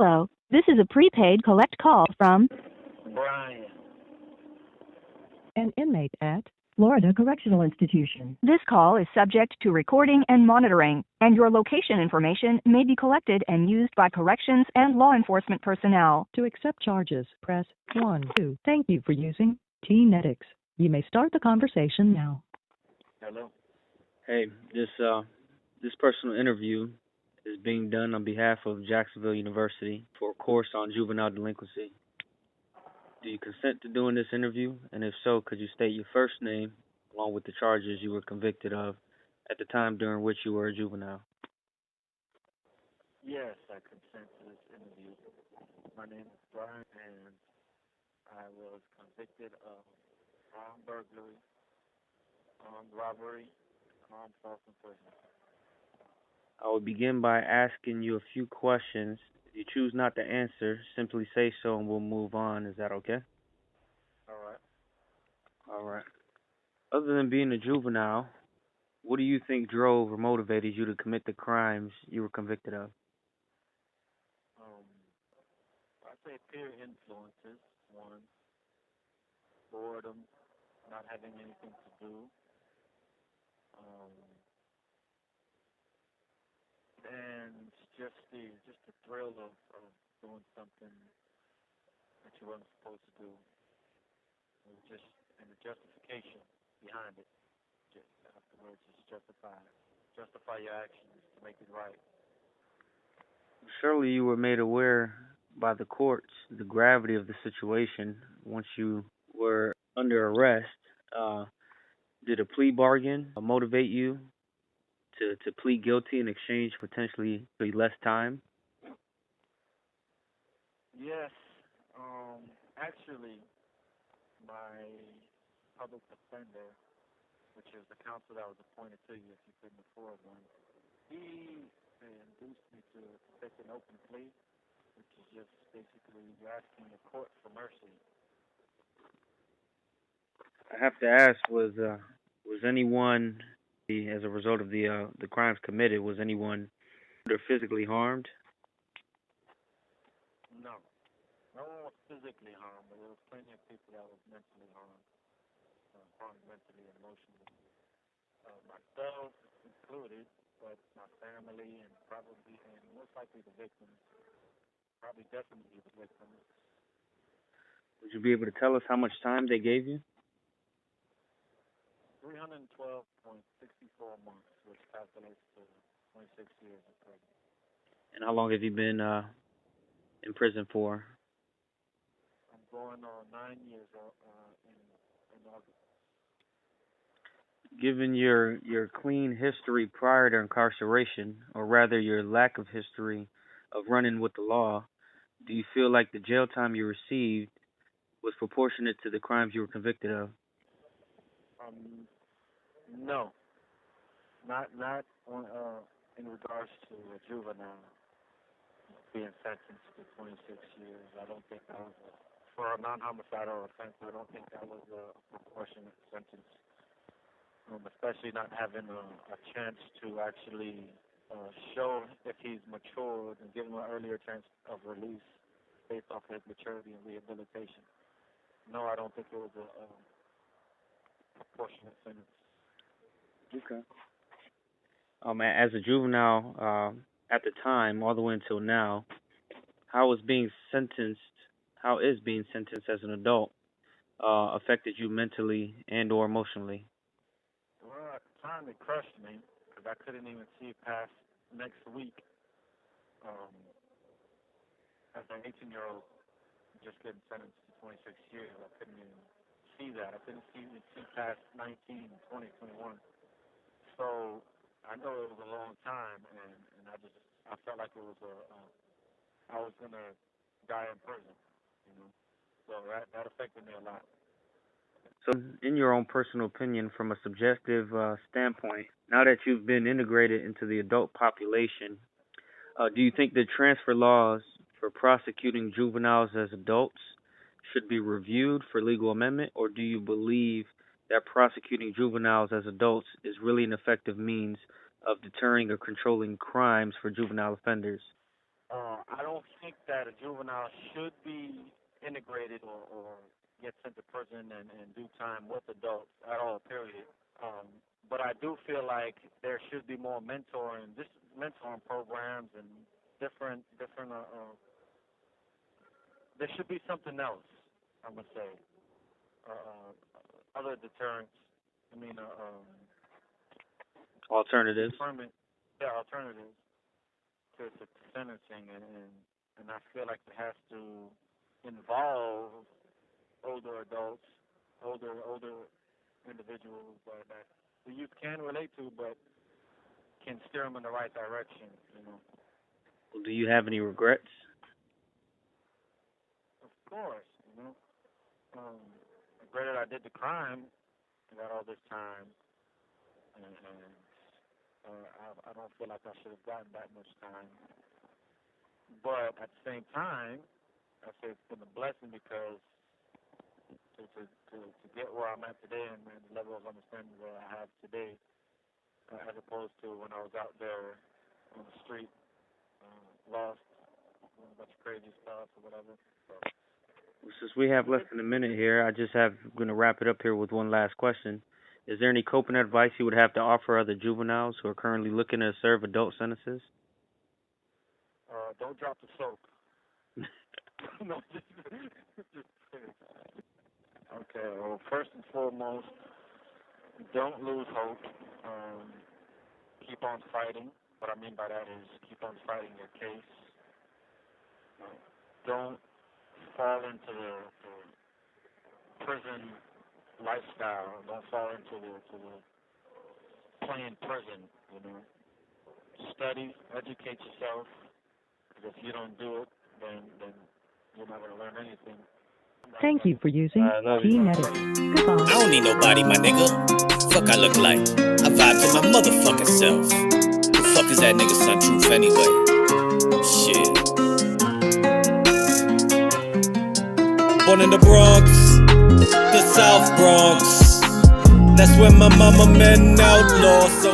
Hello, this is a prepaid collect call from Brian. an inmate at Florida Correctional Institution. This call is subject to recording and monitoring, and your location information may be collected and used by corrections and law enforcement personnel. To accept charges, press 1, 2. Thank you for using T-Netics. You may start the conversation now. Hello. Hey, this personal interview is being done on behalf of Jacksonville University for a course on juvenile delinquency. Do you consent to doing this interview? And if so, could you state your first name along with the charges you were convicted of at the time during which you were a juvenile? Yes, I consent to this interview. My name is Brian, and I was convicted of armed burglary, armed robbery, and armed false imprisonment. I will begin by asking you a few questions. If you choose not to answer, simply say so and we'll move on. Is that okay? All right. All right. Other than being a juvenile, what do you think drove or motivated you to commit the crimes you were convicted of? I'd say peer influences. One, boredom, not having anything to do. And just the thrill of doing something that you weren't supposed to do. And the justification behind it. Just afterwards, just justify your actions to make it right. Surely you were made aware by the courts the gravity of the situation once you were under arrest. Did a plea bargain motivate you to plead guilty in exchange for potentially less time? Yes. Actually, my public defender, which is the counsel that was appointed to you if you couldn't afford one, he induced me to take an open plea, which is just basically you're asking the court for mercy. I have to ask, was anyone, as a result of the crimes committed, was anyone physically harmed? No. No one was physically harmed, but there was plenty of people that was mentally harmed. Harmed mentally and emotionally. Myself included, but my family and most likely the victims, probably definitely the victims. Would you be able to tell us how much time they gave you? 312.64 months, which calculates to 26 years in prison. And how long have you been in prison for? I'm going on 9 years in August. Given your clean history prior to incarceration, or rather your lack of history of running with the law, do you feel like the jail time you received was proportionate to the crimes you were convicted of? No, not on, in regards to a juvenile being sentenced to 26 years. I don't think that was for a non-homicidal offense. I don't think that was a proportionate sentence. Especially not having a chance to actually show if he's matured and give him an earlier chance of release based off his maturity and rehabilitation. No, I don't think it was a proportionate sentence. Okay. As a juvenile, at the time, all the way until now, how is being sentenced as an adult affected you mentally and or emotionally? Well, at the time it crushed me because I couldn't even see past next week. As an 18-year-old, just getting sentenced to 26 years, I couldn't even see that. I couldn't even see past 19, 20, 21. So I know it was a long time, and I felt like it was I was gonna die in prison, you know. So that affected me a lot. So, in your own personal opinion, from a subjective standpoint, now that you've been integrated into the adult population, do you think the transfer laws for prosecuting juveniles as adults should be reviewed for legal amendment, or do you believe that prosecuting juveniles as adults is really an effective means of deterring or controlling crimes for juvenile offenders? I don't think that a juvenile should be integrated or get sent to prison and do time with adults at all, period. But I do feel like there should be more mentoring programs and different. There should be something else, I'm gonna say, other deterrents. I mean, alternatives. Alternatives to sentencing, and I feel like it has to involve older adults, older individuals that the youth can relate to, but can steer them in the right direction. Well, do you have any regrets? Of course, I regretted I did the crime. I got all this time, and I don't feel like I should have gotten that much time. But at the same time, I say it's been a blessing because to get where I'm at today and the level of understanding that I have today, as opposed to when I was out there on the street, lost, doing a bunch of crazy stuff or whatever. So. Well, since we have less than a minute here, I'm going to wrap it up here with one last question. Is there any coping advice you would have to offer other juveniles who are currently looking to serve adult sentences? Don't drop the soap. No, okay, well, first and foremost, don't lose hope. Keep on fighting. What I mean by that is keep on fighting your case. Don't fall into the prison lifestyle. Don't fall into the playing prison, Study, educate yourself. Because if you don't do it, then you're not going to learn anything. Thank you for using G-Medit. Goodbye. I don't need nobody, my nigga. Fuck I look like. I vibe to my motherfucking self. Who the fuck is that nigga SunTruth's anyway? Shit. Born in the Bronx, the South Bronx. That's where my mama men outlaw. So